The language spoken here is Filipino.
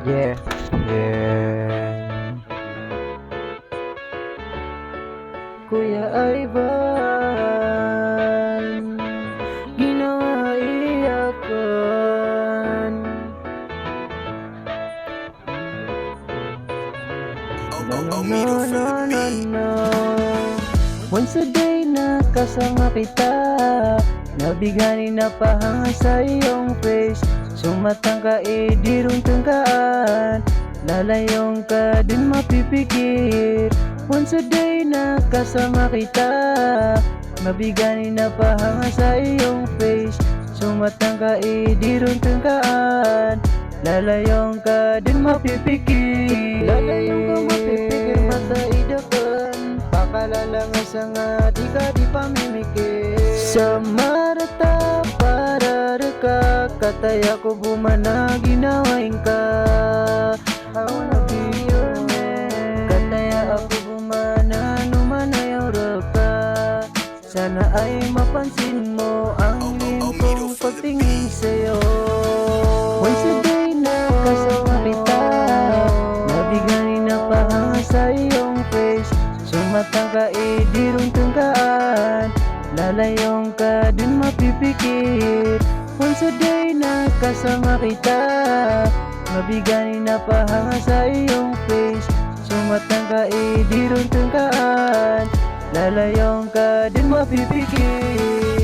Yeah, yeah. Kuya Ivan, ginawa iyakan. No, no, no, no, no, no. Once a day nakasama kita, nabigani na pahanga sa iyong face. Sumatang ka di rin tangkaan, lalayong ka din mapipikir. Once a day nakasama kita, mabigani na pahanga sa iyong face. Sumatang ka di rin tangkaan, lalayong ka din mapipikir. Lalayong ka mapipikir, mata idakan, pakalala nga sa nga di ka di pamimikir. Sa marata para reka, kataya ko bumana ginawain ka. I wanna be your man, kataya ako bumana numanayaw reka. Sana ay mapansin mo ang limpong pagtingin sa'yo. Once a day nakasama kita, nabigani na pahanga sa iyong face. Sumatang ka di rin tangkaan, lalayong ka din mapipikir. Once a day nakasama kita, mabigani na pahanga sa iyong face. Sumatang ka di rin tangkaan, lalayong ka din mapipikir.